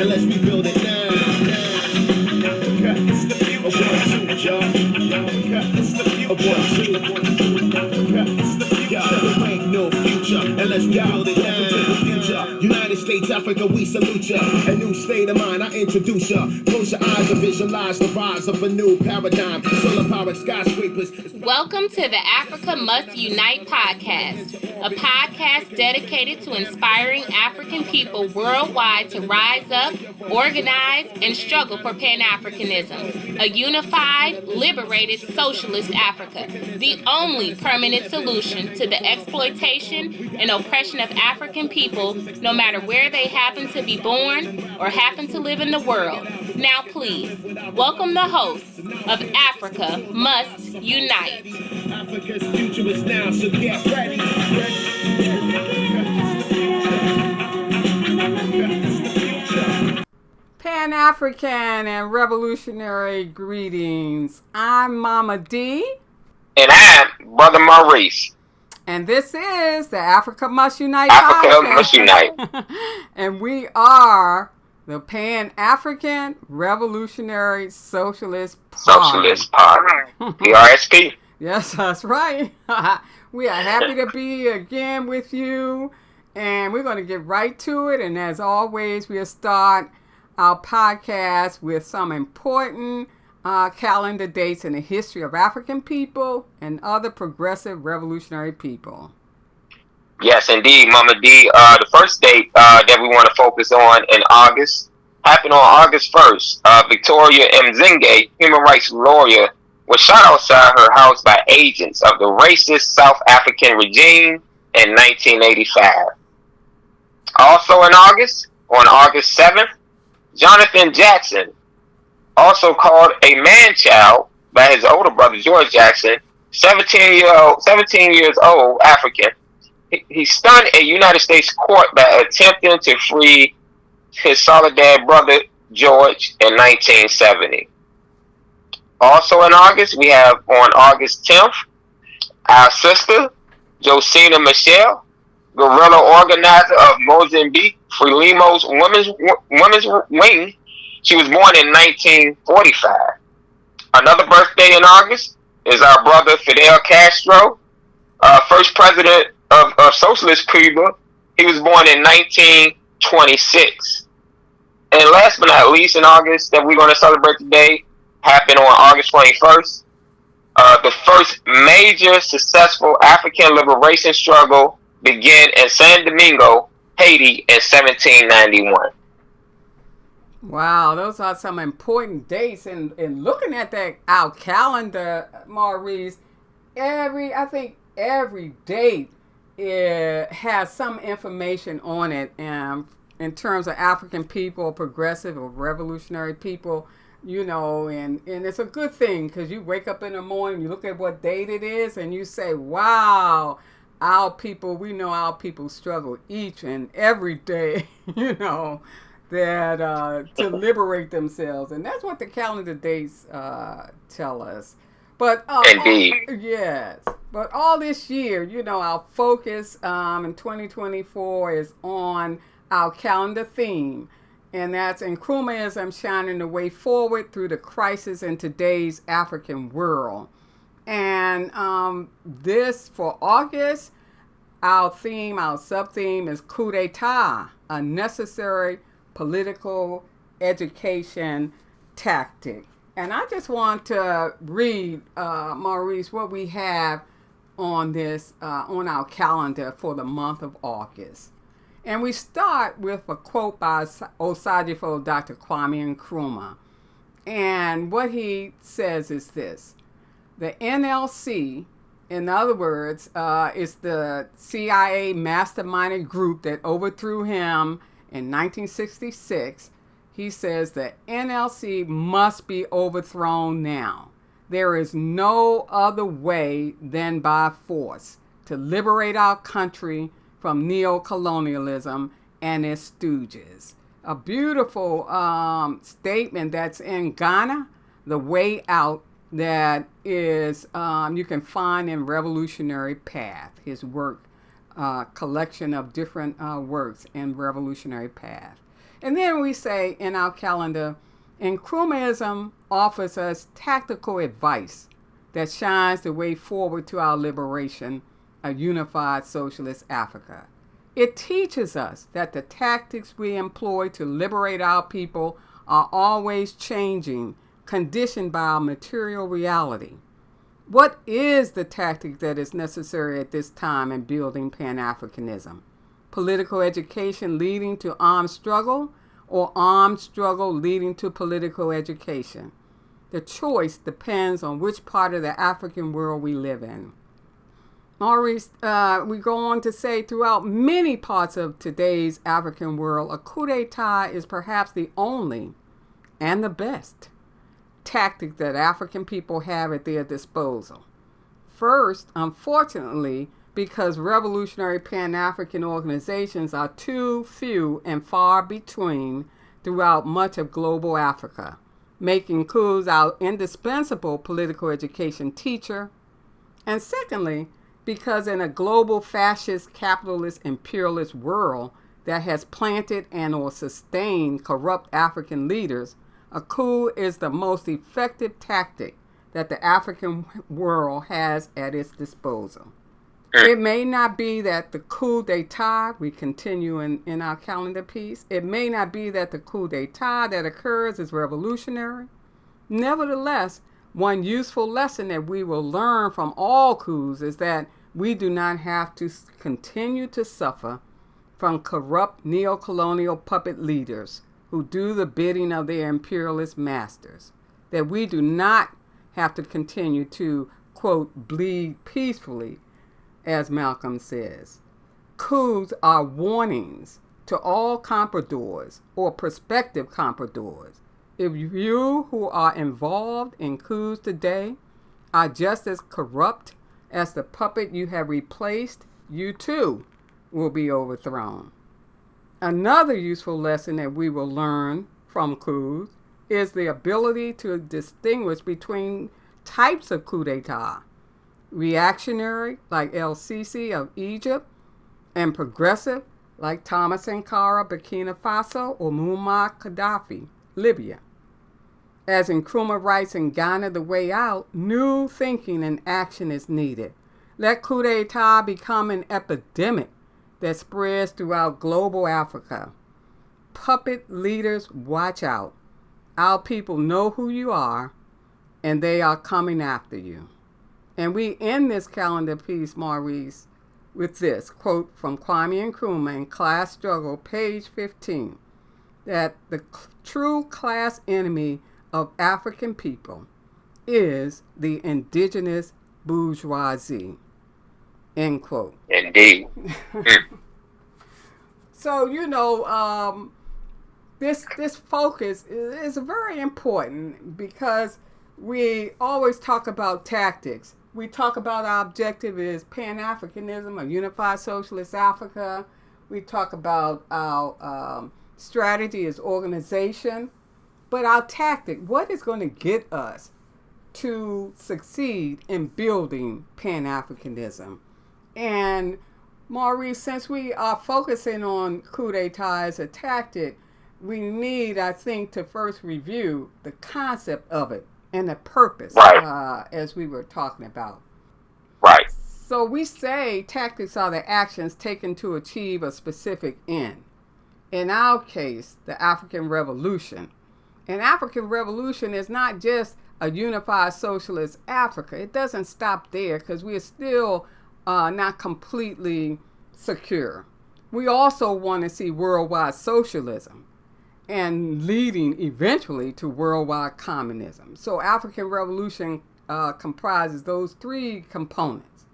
Unless we build it now. United States, Africa, we salute ya. A new state of mind, I introduce ya. Close your eyes and visualize the rise of a new paradigm. Solar powered skyscrapers. Welcome to the Africa Must Unite podcast, a podcast dedicated to inspiring African people worldwide to rise up, organize, and struggle for Pan-Africanism, a unified, liberated, socialist Africa, the only permanent solution to the exploitation and oppression of African people, no matter where they happen to be born or happen to live in the world. Now please, welcome the hosts of Africa Must Unite. Africa's future is now, so get ready. Pan-African and revolutionary greetings. I'm Mama D. And I'm Brother Maurice. And this is the Africa Must Unite Africa podcast. Must Unite. And we are the Pan-African Revolutionary Socialist Party. Socialist Party. PRSP. Yes, that's right. We are happy to be again with you. And we're going to get right to it. And as always, we'll start our podcast with some important calendar dates in the history of African people and other progressive revolutionary people. Yes, indeed, Mama D. The first date that we want to focus on in August happened on August 1st. Victoria Mzinge, human rights lawyer, was shot outside her house by agents of the racist South African regime in 1985. Also in August, on August 7th, Jonathan Jackson, also called a man-child by his older brother George Jackson, 17 years old, African. He stunned a United States court by attempting to free his solidary brother George in 1970. Also in August, we have on August 10th, our sister, Josina Michelle, guerrilla organizer of Mozambique, Frelimo's women's wing. She was born in 1945. Another birthday in August is our brother Fidel Castro, first president of Socialist Cuba. He was born in 1926. And last but not least, in August, that we're going to celebrate today, happened on August 21st. The first major successful African liberation struggle began in San Domingo, Haiti in 1791. Wow, those are some important dates. And looking at our calendar, Maurice, I think every date has some information on it in terms of African people, progressive or revolutionary people, you know, and it's a good thing because you wake up in the morning, you look at what date it is, and you say, wow, we know our people struggle each and every day, you know, that to liberate themselves. And that's what the calendar dates tell us. But indeed. Yes. But all this year, you know, our focus in 2024 is on our calendar theme. And that's Nkrumaism shining the way forward through the crisis in today's African world. And this, for August, our sub-theme is Coup d'etat, a necessary political education tactic. And I just want to read, Maurice, what we have on this, on our calendar for the month of August. And we start with a quote by Osagyefo Dr. Kwame Nkrumah. And what he says is this: the NLC, in other words, is the CIA masterminded group that overthrew him in 1966. He says the NLC must be overthrown now. There is no other way than by force to liberate our country from neo-colonialism and its stooges. A beautiful statement that's in Ghana, The Way Out that is you can find in Revolutionary Path, his work, collection of different works in Revolutionary Path. And then we say in our calendar, Nkrumaism offers us tactical advice that shines the way forward to our liberation, a unified socialist Africa. It teaches us that the tactics we employ to liberate our people are always changing, conditioned by our material reality. What is the tactic that is necessary at this time in building Pan-Africanism? Political education leading to armed struggle, or armed struggle leading to political education? The choice depends on which part of the African world we live in. Maurice, we go on to say, throughout many parts of today's African world, a coup d'etat is perhaps the only and the best tactic that African people have at their disposal. First, unfortunately, because revolutionary Pan-African organizations are too few and far between throughout much of global Africa, making coups our indispensable political education teacher. And secondly, because in a global fascist, capitalist, imperialist world that has planted and or sustained corrupt African leaders, a coup is the most effective tactic that the African world has at its disposal. It may not be that the coup d'etat, we continue in our calendar piece, it may not be that the coup d'etat that occurs is revolutionary. Nevertheless, one useful lesson that we will learn from all coups is that we do not have to continue to suffer from corrupt neo-colonial puppet leaders who do the bidding of their imperialist masters. That we do not have to continue to, quote, bleed peacefully, as Malcolm says. Coups are warnings to all compradors or prospective compradors. If you who are involved in coups today are just as corrupt as the puppet you have replaced, you too will be overthrown. Another useful lesson that we will learn from coups is the ability to distinguish between types of coup d'etat. Reactionary, like El Sisi of Egypt, and progressive, like Thomas Sankara, Burkina Faso, or Muammar Gaddafi, Libya. As Nkrumah writes in Ghana, The Way Out, new thinking and action is needed. Let coup d'etat become an epidemic that spreads throughout global Africa. Puppet leaders, watch out. Our people know who you are, and they are coming after you. And we end this calendar piece, Maurice, with this quote from Kwame Nkrumah in Class Struggle, page 15, that the true class enemy of African people is the indigenous bourgeoisie. End quote. Indeed. So, this focus is very important because we always talk about tactics. We talk about our objective is Pan-Africanism, a unified socialist Africa. We talk about our strategy is organization. But our tactic, what is going to get us to succeed in building Pan-Africanism? And Maurice, since we are focusing on coup d'etat as a tactic, we need, I think, to first review the concept of it and the purpose, right, as we were talking about. Right. So we say tactics are the actions taken to achieve a specific end. In our case, the African Revolution. An African Revolution is not just a unified socialist Africa. It doesn't stop there because we are still not completely secure. We also want to see worldwide socialism and leading eventually to worldwide communism. So African Revolution comprises those three components.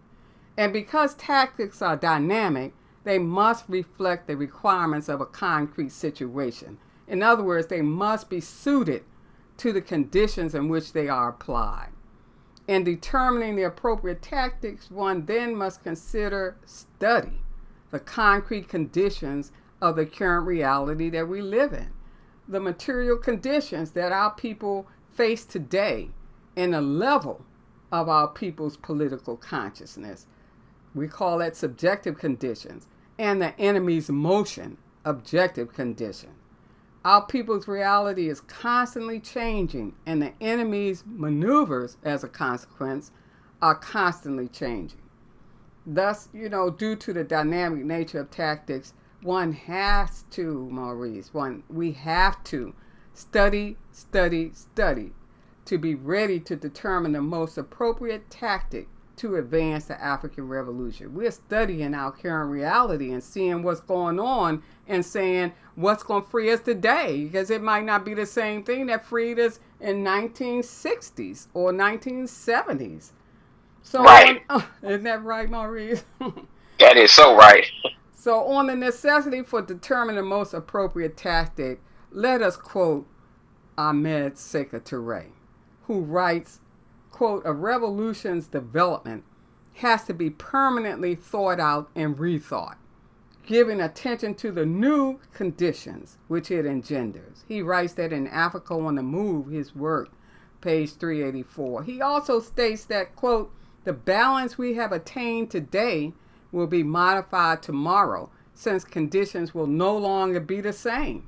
And because tactics are dynamic, they must reflect the requirements of a concrete situation. In other words, they must be suited to the conditions in which they are applied. In determining the appropriate tactics, one then must study the concrete conditions of the current reality that we live in, the material conditions that our people face today and the level of our people's political consciousness. We call that subjective conditions, and the enemy's motion, objective condition. Our people's reality is constantly changing, and the enemy's maneuvers, as a consequence, are constantly changing. Thus, due to the dynamic nature of tactics, one has to, Maurice, we have to study to be ready to determine the most appropriate tactic to advance the African Revolution. We're studying our current reality and seeing what's going on and saying what's going to free us today, because it might not be the same thing that freed us in 1960s or 1970s. So, right. Isn't that right, Maurice? That is so right. So on the necessity for determining the most appropriate tactic, let us quote Ahmed Sekou Therre, who writes, quote, "A revolution's development has to be permanently thought out and rethought, giving attention to the new conditions which it engenders." He writes that in Africa on the Move, his work, page 384. He also states that, quote, "The balance we have attained today will be modified tomorrow, since conditions will no longer be the same.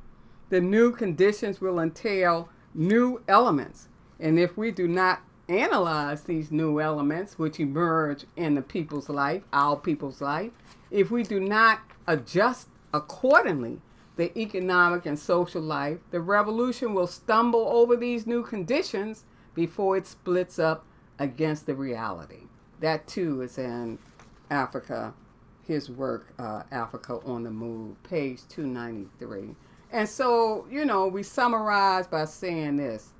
The new conditions will entail new elements, and if we do not analyze these new elements which emerge in the people's life, our people's life, if we do not adjust accordingly the economic and social life, the revolution will stumble over these new conditions before it splits up against the reality." That too is in Africa, his work, Africa on the Move, page 293. And so, we summarize by saying this.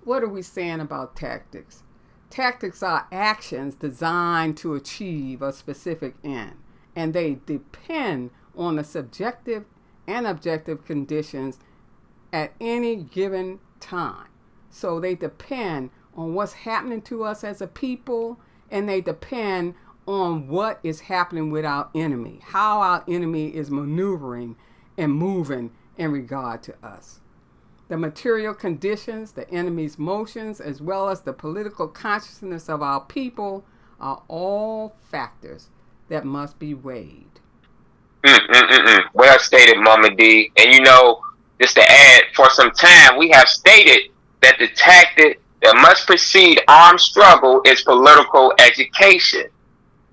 What are we saying about tactics? Tactics are actions designed to achieve a specific end, and they depend on the subjective and objective conditions at any given time. So they depend on what's happening to us as a people, and they depend on what is happening with our enemy, how our enemy is maneuvering and moving in regard to us. The material conditions, the enemy's motions, as well as the political consciousness of our people are all factors that must be weighed. Well stated, Mama D. And just to add, for some time, we have stated that the tactic that must precede armed struggle is political education.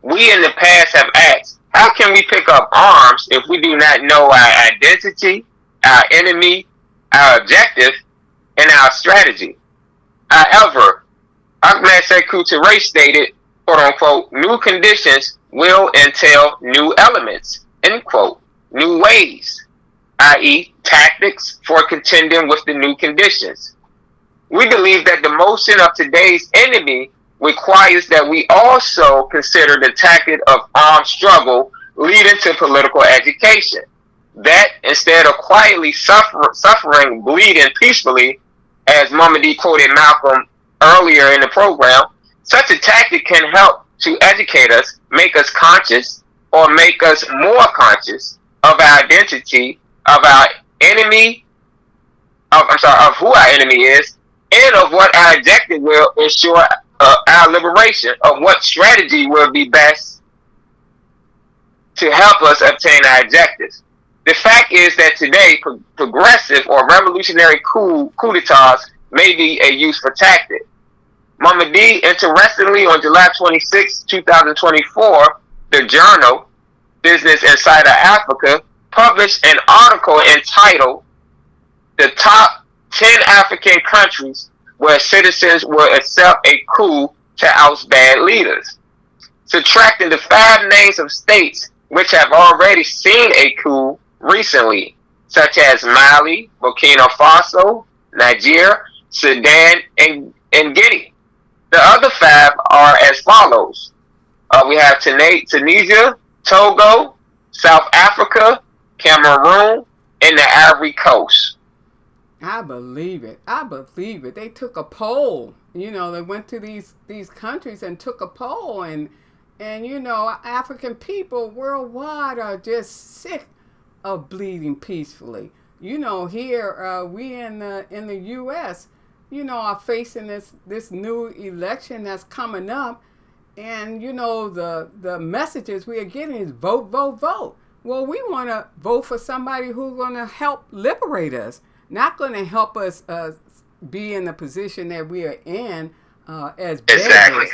We in the past have asked, how can we pick up arms if we do not know our identity, our enemy, our objective, and our strategy? However, Ahmed Sekou Therre stated, quote unquote, "New conditions will entail new elements," end quote, new ways, i.e. tactics for contending with the new conditions. We believe that the motion of today's enemy requires that we also consider the tactic of armed struggle leading to political education. That instead of quietly suffering, bleeding peacefully, as Mama D quoted Malcolm earlier in the program, such a tactic can help to educate us, make us conscious, or make us more conscious of our identity, of our enemy, of who our enemy is, and of what our objective will ensure our liberation, of what strategy will be best to help us obtain our objectives. The fact is that today, progressive or revolutionary coup d'etats may be a useful tactic. Mama D, interestingly, on July 26, 2024, the journal Business Insider Africa published an article entitled "The Top 10 African Countries Where Citizens Will Accept a Coup to Oust Bad Leaders," subtracting the 5 names of states which have already seen a coup recently, such as Mali, Burkina Faso, Niger, Sudan, and Guinea. The other 5 are as follows. We have Tunisia, Togo, South Africa, Cameroon, and the Ivory Coast. I believe it. They took a poll. They went to these countries and took a poll, and African people worldwide are just sick of bleeding peacefully. Here we in the U.S., are facing this new election that's coming up, and the messages we are getting is vote, vote, vote. Well, we want to vote for somebody who's going to help liberate us, not going to help us be in the position that we are in as beggars.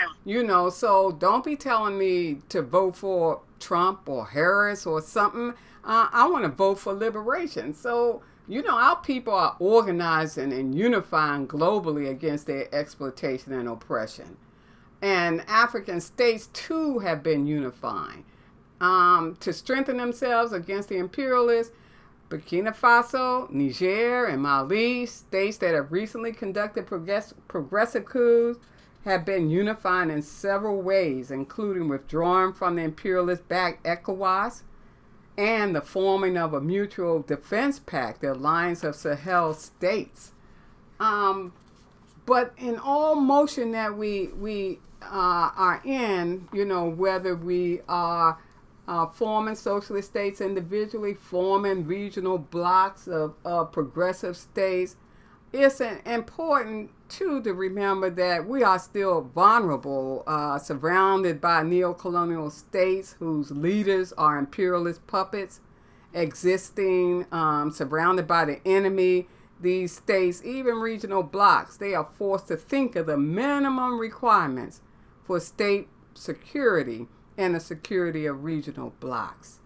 So don't be telling me to vote for Trump or Harris or something. I want to vote for liberation. So, our people are organizing and unifying globally against their exploitation and oppression. And African states, too, have been unifying to strengthen themselves against the imperialists. Burkina Faso, Niger, and Mali, states that have recently conducted progressive coups, have been unifying in several ways, including withdrawing from the imperialist-backed ECOWAS and the forming of a mutual defense pact, the Alliance of Sahel States. But in all motion that we are in, whether we are forming socialist states individually, forming regional blocks of progressive states, it's important, too, to remember that we are still vulnerable, surrounded by neo-colonial states whose leaders are imperialist puppets, existing, surrounded by the enemy. These states, even regional blocks, they are forced to think of the minimum requirements for state security and the security of regional blocks.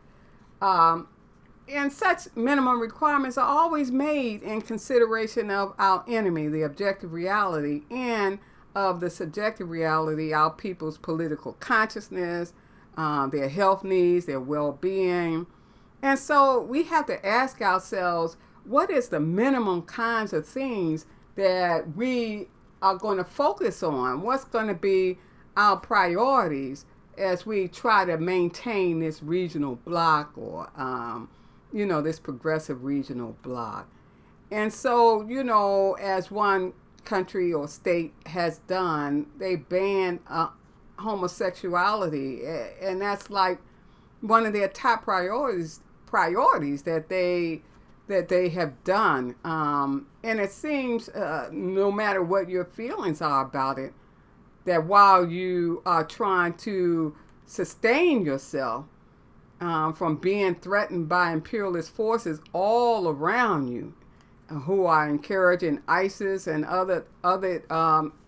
And such minimum requirements are always made in consideration of our enemy, the objective reality, and of the subjective reality, our people's political consciousness, their health needs, their well-being. And so we have to ask ourselves, what is the minimum kinds of things that we are going to focus on? What's going to be our priorities as we try to maintain this regional bloc or this progressive regional bloc? And so, as one country or state has done, they banned homosexuality, and that's like one of their top priorities that they have done. And it seems, no matter what your feelings are about it, that while you are trying to sustain yourself from being threatened by imperialist forces all around you, who are encouraging ISIS and other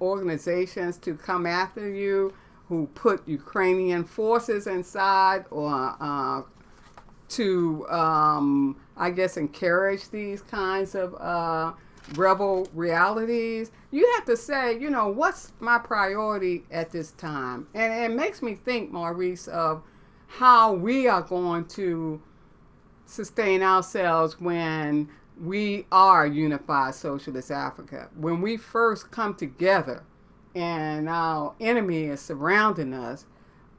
organizations to come after you, who put Ukrainian forces inside or to, encourage these kinds of rebel realities, you have to say, what's my priority at this time? And it makes me think, Maurice, of how we are going to sustain ourselves when we are unified socialist Africa. When we first come together and our enemy is surrounding us,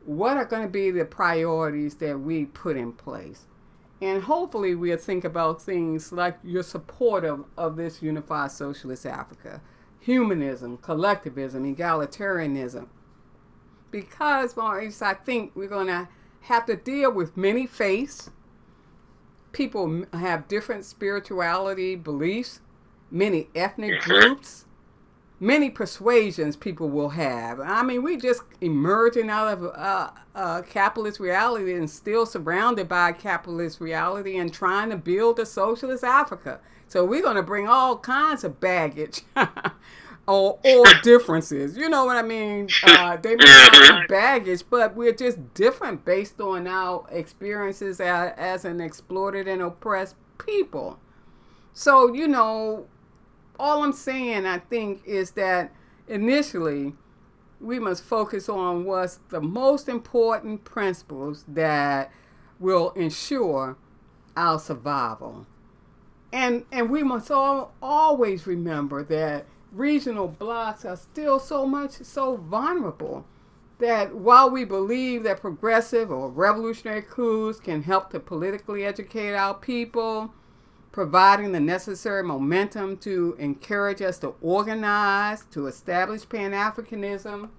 what are going to be the priorities that we put in place? And hopefully we'll think about things like your support of this unified socialist Africa, humanism, collectivism, egalitarianism. Because, Maurice, I think we're going to have to deal with many faiths. People have different spirituality beliefs, many ethnic groups, many persuasions people will have. I mean, we just emerging out of capitalist reality and still surrounded by capitalist reality and trying to build a socialist Africa. So we're going to bring all kinds of baggage or differences. You know what I mean? They may not be baggage, but we're just different based on our experiences as an exploited and oppressed people. So, all I'm saying, I think, is that initially we must focus on what's the most important principles that will ensure our survival. And we must always remember that regional blocs are still so vulnerable that while we believe that progressive or revolutionary coups can help to politically educate our people, providing the necessary momentum to encourage us to organize, to establish Pan-Africanism,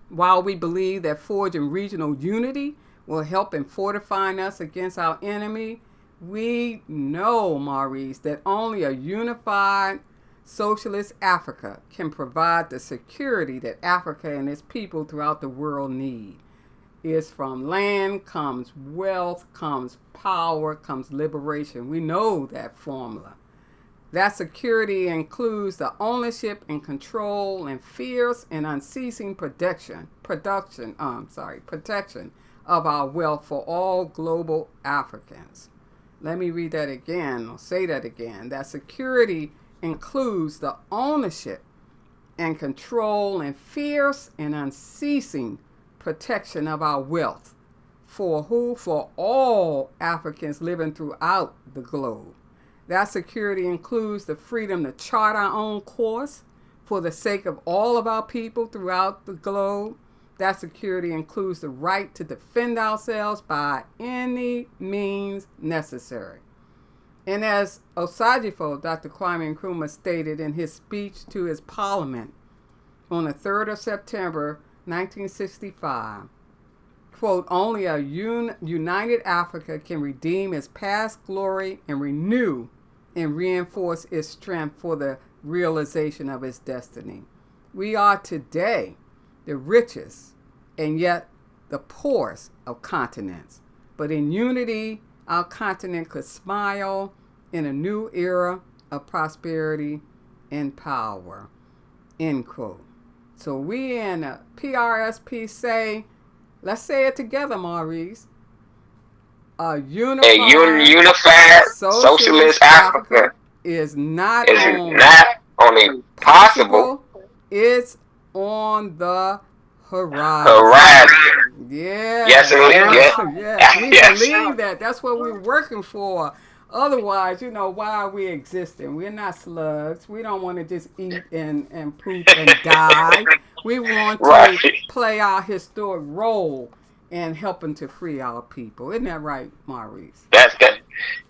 while we believe that forging regional unity will help in fortifying us against our enemy, we know, Maurice, that only a unified socialist Africa can provide the security that Africa and its people throughout the world need. Is from land comes wealth, comes power, comes liberation. We know that formula. That security includes the ownership and control and fierce and unceasing protection of our wealth for all global Africans. Let me read that again, or say that again. That security includes the ownership and control and fierce and unceasing protection of our wealth. For who? For all Africans living throughout the globe. That security includes the freedom to chart our own course for the sake of all of our people throughout the globe. That security includes the right to defend ourselves by any means necessary. And as Osagyefo Dr. Kwame Nkrumah stated in his speech to his parliament on the 3rd of September 1965, quote, only a united Africa can redeem its past glory and renew and reinforce its strength for the realization of its destiny. We are today the richest and yet the poorest of continents. But in unity, our continent could smile in a new era of prosperity and power, end quote. So we in the PRSP say, let's say it together, Maurice. A unified socialist Africa is not only possible, it's on the horizon. Yeah. Yes, yes. We yes. believe that. That's what we're working for. Otherwise, why are we existing? We're not slugs. We don't want to just eat and poop and die. We want to play our historic role in helping to free our people. Isn't that right, Maurice? That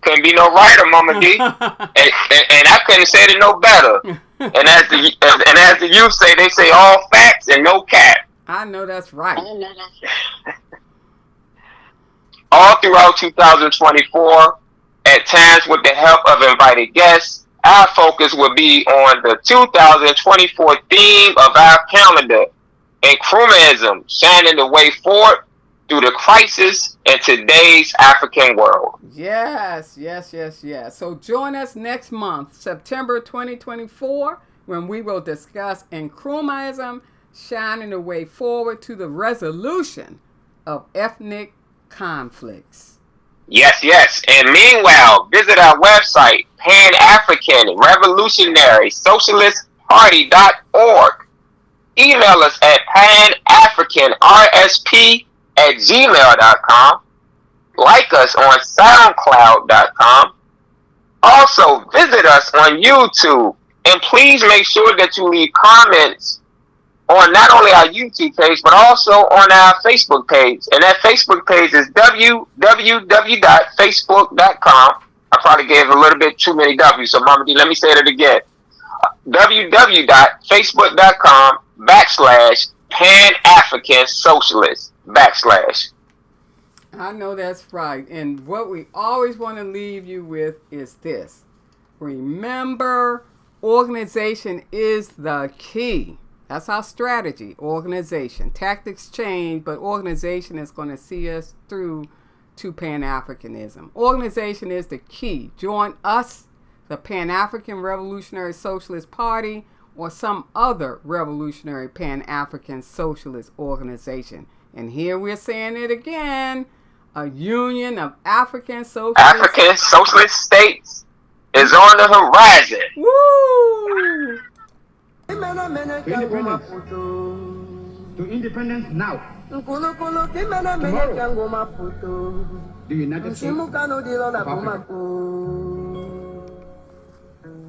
couldn't be no writer, Mama D. and I couldn't say it no better. And as the youth say, they say all facts and no cap. I know that's right. All throughout 2024, at times with the help of invited guests, our focus will be on the 2024 theme of our calendar, Nkrumaism, shining the way forward through the crisis in today's African world. Yes. So join us next month, September 2024, when we will discuss Nkrumaism, shining the way forward to the resolution of ethnic conflicts. Yes. And meanwhile, visit our website, Pan-African Revolutionary Socialist Party.org. Email us at panafricanrsp@gmail.com. Like us on soundcloud.com. Also, visit us on YouTube. And please make sure that you leave comments on not only our YouTube page, but also on our Facebook page. And that Facebook page is www.facebook.com. I probably gave a little bit too many W's, so Mama D, let me say that again. www.facebook.com/Pan-African Socialist / I know that's right. And what we always want to leave you with is this. Remember, organization is the key. That's our strategy, organization. Tactics change, but organization is going to see us through to Pan-Africanism. Organization is the key. Join us, the Pan-African Revolutionary Socialist Party, or some other revolutionary Pan-African socialist organization. And here we're saying it again, a union of African socialist states is on the horizon. Woo! To independence now. Tomorrow, the United States of Africa.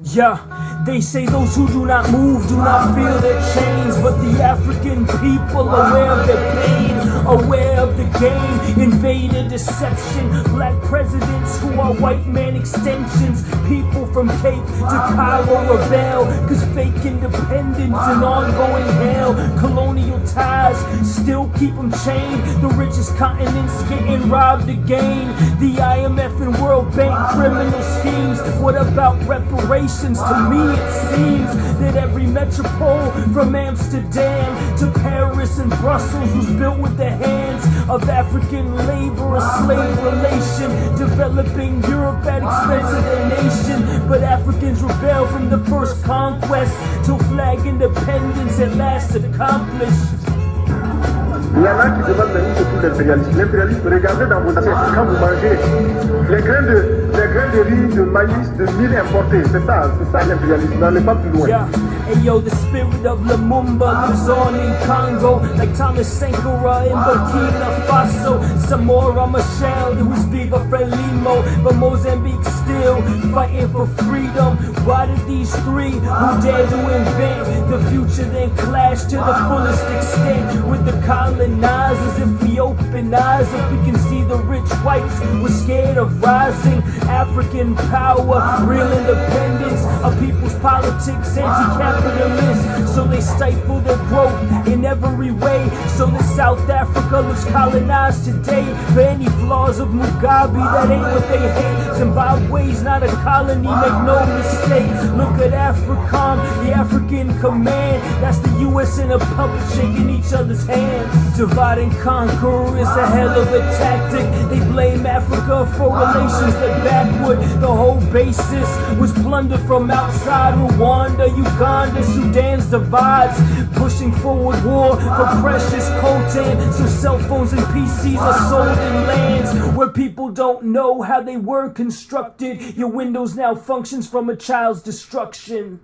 Yeah, they say those who do not move do not feel their chains, but the African people aware of their pain aware of the game, invader deception, black presidents who are white man extensions, people from Cape to Cairo rebel, cause fake independence and ongoing hell, colonial ties still keep them chained, the richest continents getting robbed again, the IMF and World Bank criminal schemes. What about reparations? To me it seems that every metropole from Amsterdam to Paris and Brussels was built with the hands of African labor, a slave relation, developing Europe at expense of their nation. But Africans rebelled from the first conquest till flag independence at last accomplished. Il y en a qui demandent la liste de tout l'impérialisme. L'impérialisme, regardez dans vos assiettes, quand vous mangez les grains de riz, de maïs, de mil importés, c'est ça l'impérialisme, n'allez pas plus loin. Yeah. Hey yo, the spirit of Lumumba lives on in Congo, like Thomas Sankara in Burkina Faso. Samora Machel, it was Viva Frelimo, but Mozambique still fighting for freedom. Why did these three who dared to invent the future then clash to the fullest extent with the colonizers? If we open eyes up, we can see the rich whites were scared of rising African power, real independence, a people's politics, anti-capitalist, so they stifle their growth in every way, so that South Africa looks colonized today. For any flaws of Mugabe, that ain't what they hate. Zimbabwe's not a colony, make no mistake. Look at AFRICOM, the African command, that's the US in a puppet shaking each other's hands. Divide and conquer is a hell of a tactic. They blame Africa for relations that backward. The whole basis was plundered from outside Rwanda, Uganda, Sudan's divides, pushing forward war for precious coltan, so cell phones and PCs are sold in lands where people don't know how they were constructed. Your Windows now functions from a child's destruction.